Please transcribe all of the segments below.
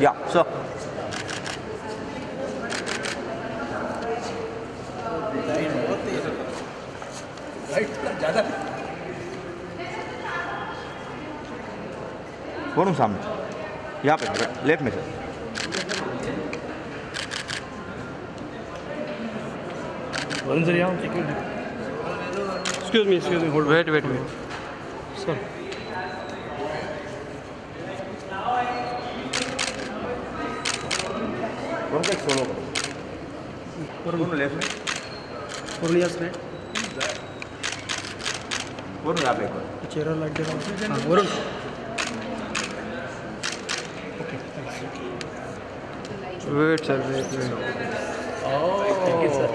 Yeah, so. Varun सामने यहाँ पे लेफ्ट में सर. वरुण सर यहाँ. Excuse me, hold. Wait. Sir. Varun का एक सोलो करो. वरुण लेफ्ट में. वरुण यहाँ से. वरुण यहाँ पे एक बार. चेहरा लाइट दे रहा हूँ. Varun. Wait, sir. Oh, thank you, sir.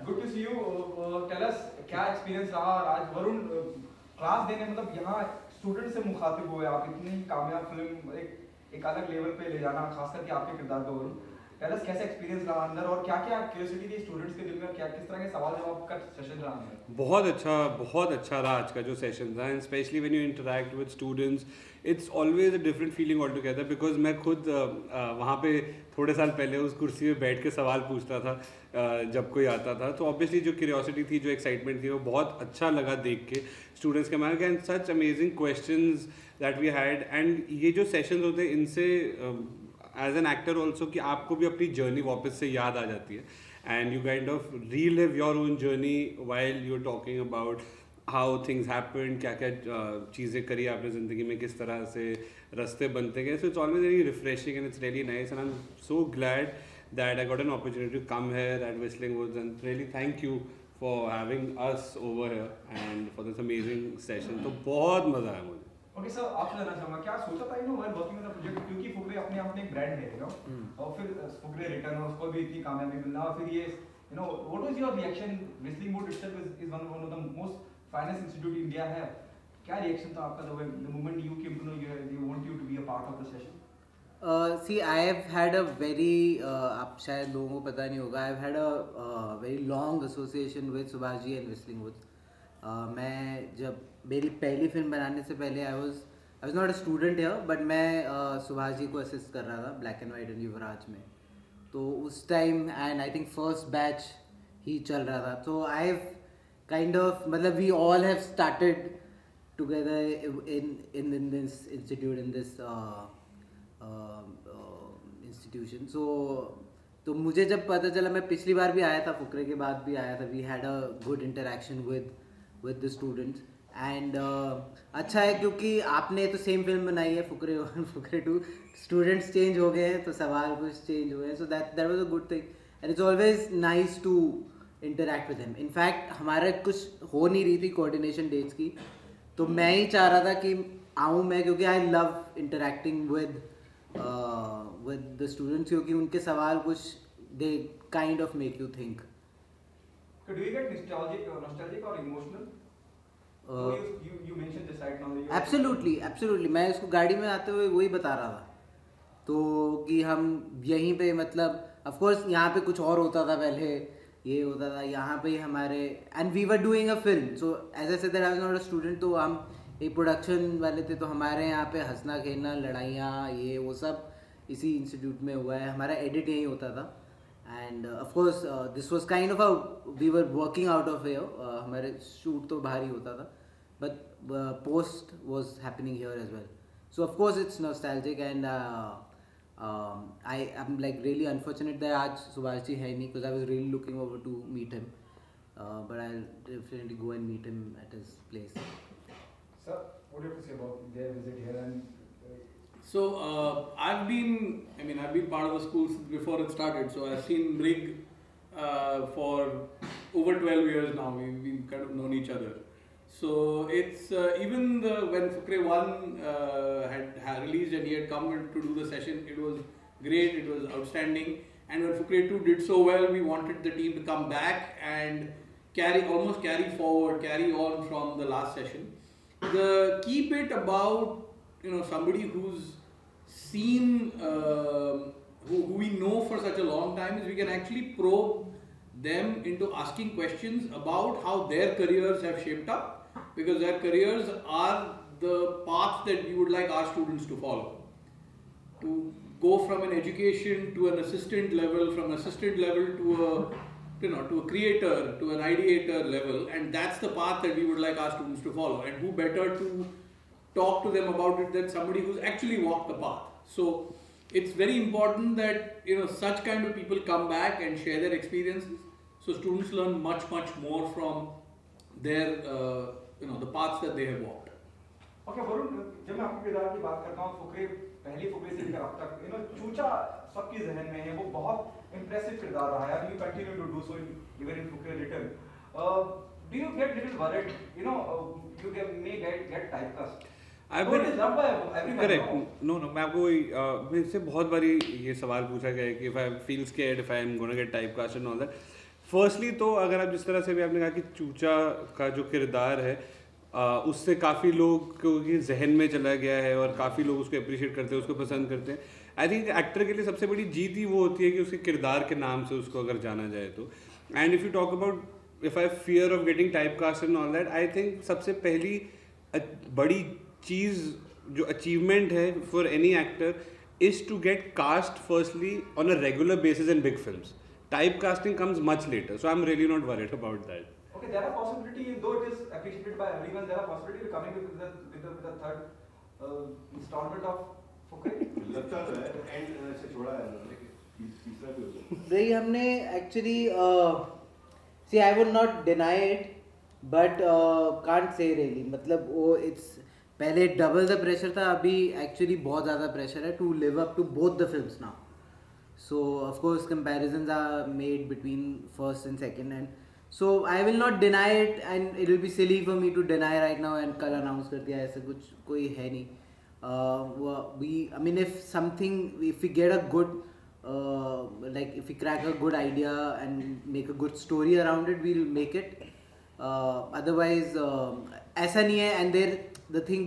Good to see you. Tell us क्या एक्सपीरियंस रहा आज वरुण क्लास देने, मतलब यहाँ स्टूडेंट से मुखातिब हुए आप, इतनी कामयाब फिल्म एक अलग लेवल पे ले जाना, खास करके आपके किरदार को वरुण. टेल अस कैसे एक्सपीरियंस रहा अंदर और क्या क्या क्यूरियोसिटी थी स्टूडेंट्स के दिल में, क्या किस तरह के सवाल जवाब का सेशन रहा अंदर. बहुत अच्छा रहा आज का जो सेशन था. And specially when you interact with students it's always a different feeling all together. Because मैं खुद वहाँ पे थोड़े साल पहले उस कुर्सी में बैठ के सवाल पूछता था जब कोई आता था. तो ऑब्वियसली जो क्यूरियोसिटी थी, जो एक्साइटमेंट थी, वो बहुत अच्छा लगा देख के स्टूडेंट्स के manner. And such amazing questions that we had. And ये जो सेशंस होते हैं इनसे एज एन एक्टर ऑल्सो कि आपको भी अपनी जर्नी वापस से याद आ जाती है. And you kind of relive your own journey while you are talking about how things happen, क्या क्या चीज़ें करी आपने ज़िंदगी में, किस तरह से रास्ते बनते गए. So it's always very refreshing and it's really nice. And I am so glad that I got an opportunity to come here at Whistling Woods. And really thank you for having us over here and for this amazing session. तो बहुत मज़ा आया मुझे. Okay sir, आपसे जानना चाहूँगा क्या सोचा था while working on the project, क्योंकि फुकरे अपने आप में एक ब्रांड है, और फिर फुकरे रिटर्न और उसको भी इतनी कामयाबी मिलना, और फिर ये what was your reaction? Whistling Wood itself is one of the most finest institute India है. क्या रिएक्शन था आपका the moment you came to know you want you to be a part of the session? See, I have had a very आप शायद लोगों को पता नहीं होगा, I have had a very long association with Subhash ji and Whistling Woods. मैं जब मेरी पहली फिल्म बनाने से पहले I was not a student here, but मैं सुभाष जी को असिस्ट कर रहा था black and white and Yuvraj में. तो उस time and I think first batch ही चल रहा था. तो आई हैव काइंड ऑफ मतलब we all have started together in this institute, in this institution. तो मुझे जब पता चला, मैं पिछली बार भी आया था, फुकरे के बाद भी आया था, we had a good interaction with the students. एंड अच्छा है क्योंकि आपने तो सेम फिल्म बनाई है, फुकरे 1 फुकरे 2, स्टूडेंट्स चेंज हो गए हैं तो सवाल कुछ चेंज हुए हैं. So that was a good thing and it's always nice to interact with him. In fact हमारा कुछ हो नहीं रही थी कोऑर्डिनेशन डेट्स की, तो मैं ही चाह रहा था कि आऊँ मैं, क्योंकि I love interacting with the students, क्योंकि उनके सवाल कुछ they kind of make you think. Could you get nostalgic or emotional? You mentioned this right now. Absolutely. मैं इसको गाड़ी में आते हुए वही बता रहा था. तो कि हम यहीं पे मतलब of course यहाँ पे कुछ और होता था पहले, ये होता था यहाँ पे हमारे, and we were doing a film. So as I said that I was not a student, तो हम एक प्रोडक्शन वाले थे, तो हमारे यहाँ पे हंसना खेलना, लड़ाइयाँ, ये वो सब इसी इंस्टीट्यूट में हुआ है. हमारा एडिट यहीं होता था. And of course this was kind of a we were working out of here. हमारे शूट तो बाहर ही होता था, but post was happening here as well. So of course it's nostalgic and I am like really unfortunate that आज सुभाष जी है नहीं, because I was really looking forward to meet him, but I will definitely go and meet him at his place. Sir, what do you have to say about their visit here? And So I've been part of the school since before it started. So I've seen Brig for over 12 years now. We've kind of known each other. So it's even when Fukre 1 had released and he had come to do the session, it was great. It was outstanding. And when Fukre 2 did so well, we wanted the team to come back and carry on from the last session. The key bit about somebody who's seen who we know for such a long time is we can actually probe them into asking questions about how their careers have shaped up, because their careers are the path that we would like our students to follow. to go from an education to an assistant level, from assistant level to a creator, to an ideator level, and that's the path that we would like our students to follow. And who better to talk to them about it than somebody who's actually walked the path. So it's very important that such kind of people come back and share their experiences, so students learn much more from their the paths that they have walked. Okay, Varun, जब मैं आपके किरदार की बात करता हूँ, फुकरे पहली फुकरे से लेकर अब तक चूचा सबके जहन में है, वो बहुत इम्प्रेसिव किरदार रहा है, you continue to do so even in Fukre Little. Do you get little worried, you may get typecast? I've been correct. No, मैं आपको मुझसे बहुत बारी ये सवाल पूछा गया है कि if I feel scared, if I am gonna get typecast and all that. Firstly तो अगर आप जिस तरह से भी आपने कहा कि चूचा का जो किरदार है उससे काफ़ी लोग के जहन में चला गया है और काफ़ी लोग उसको अप्रिशिएट करते हैं, उसको पसंद करते हैं. आई थिंक एक्टर के लिए सबसे बड़ी जीत ही वो होती है कि उसके किरदार के नाम से उसको अगर जाना जाए तो. And if you talk about if I fear of getting typecast and all that, I think सबसे पहली बड़ी चीज़ जो अचीवमेंट है for any actor is to get cast firstly on a regular basis in big films. Typecasting comes much later, so I'm really not worried about that. Okay, there are possibility, though it is appreciated by everyone, there are possibility of coming with the third installment of Fukre. लगता है and से छोड़ा है लेकिन तीसरा भी हो सकता है. नहीं, हमने actually see I would not deny it, but can't say really. मतलब वो it's पहले double the pressure था, अभी actually बहुत ज़्यादा pressure है to live up to both the films now. So of course comparisons are made between first and second, and so I will not deny it, and it will be silly for me to deny right now and कल announce कर दिया, ऐसा कुछ कोई है नहीं. I mean if we get a good like if we crack a good idea and make a good story around it, we'll make it. Otherwise ऐसा नहीं है. And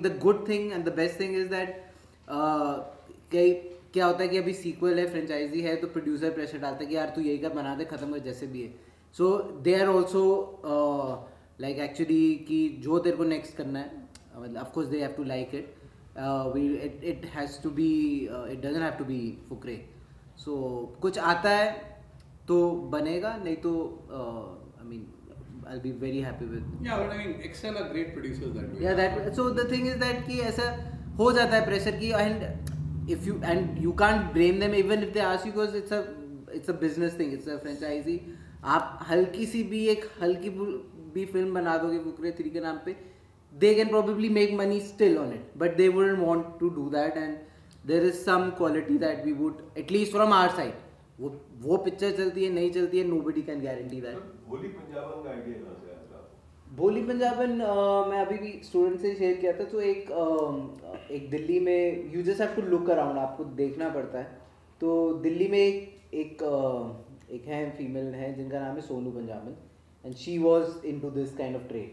the good thing and the best thing is that क्या होता है कि अभी sequel है, franchise है, तो प्रोड्यूसर प्रेशर डालता है कि यार तू यही कर, बना दे, ख़त्म कर जैसे भी है. So they are also like actually कि जो तेरे को नेक्स्ट करना है, मतलब of course they have to like it. It has to be, it doesn't have to be Fukrey. So कुछ आता है तो बनेगा, नहीं तो I mean I'll be very happy with. Yeah, but I mean, Excel are great producers that way. Yeah, that so the thing is that कि ऐसा हो जाता है प्रेशर की, and you can't blame them even if they ask you, because it's a business thing, it's a franchisee. आप हल्की सी भी एक हल्की भी फिल्म बना दोगे फुकरे 3 के नाम पे, they can probably make money still on it, but they wouldn't want to do that. And there is some quality that we would, at least from our side, वो पिक्चर चलती है नहीं चलती है, nobody can guarantee that. भोली पंजाबन का idea कहाँ से आया था? भोली पंजाबन मैं अभी भी स्टूडेंट से शेयर किया था. तो एक दिल्ली में, you just have to look around, आपको देखना पड़ता है. तो दिल्ली में एक है फीमेल है जिनका नाम है Sonu Punjaban, and she was into this kind of trade.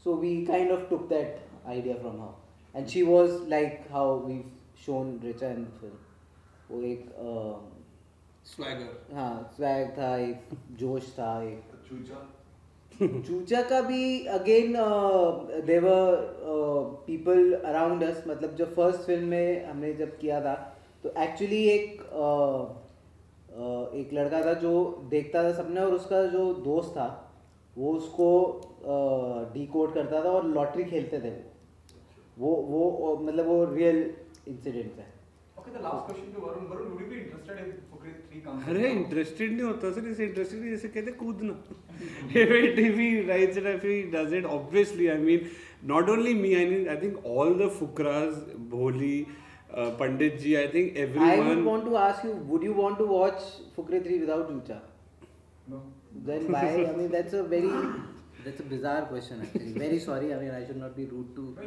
So we kind of took that idea from her, and she was like how we shown Richa in the film. वो एक Swagger. हाँ, स्वैग था, एक जोश था, एक चूचा चूचा का भी अगेन देवर पीपल अराउंड अस. मतलब जब फर्स्ट फिल्म में हमने जब किया था तो एक्चुअली एक लड़का था जो देखता था सपने, और उसका जो दोस्त था वो उसको डीकोड करता था और लॉटरी खेलते थे. वो मतलब वो रियल इंसिडेंट है. Okay, the last question to Varun. Varun, would you be interested if Fukre 3 comes? अरे इंटरेस्टेड नहीं होता सर, इसे इंटरेस्टेड नहीं, जैसे कहते कूदना. if he writes it, if he does it, obviously I mean not only me, I think all the Fukras, Bholi, Pandit ji, I think everyone. I would want to ask you, would you want to watch Fukre 3 without Choocha? No. Then why? I mean that's a bizarre question actually. Very sorry. I mean I should not be rude to. No,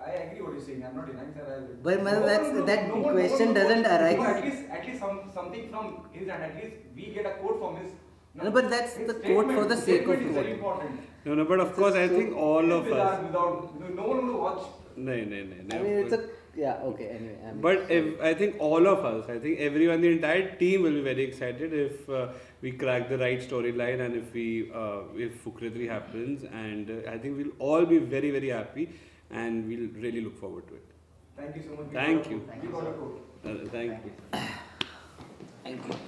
I agree what you're saying. I'm not denying that. But that question doesn't arise. No, at least something from his end. At least we get a quote from his. No, but that's the quote for the sake of quote. Is very quote. important. No, but of course I think all of us. Without no one will watch. No. I mean it's a okay. Anyway. But I think all of us, I think everyone, the entire team will be very excited if we crack the right storyline, and if Fukre 3 happens, and I think we'll all be very, very happy, and we'll really look forward to it. Thank you so much. Thank you. We got a quote. Thank you. Thank you.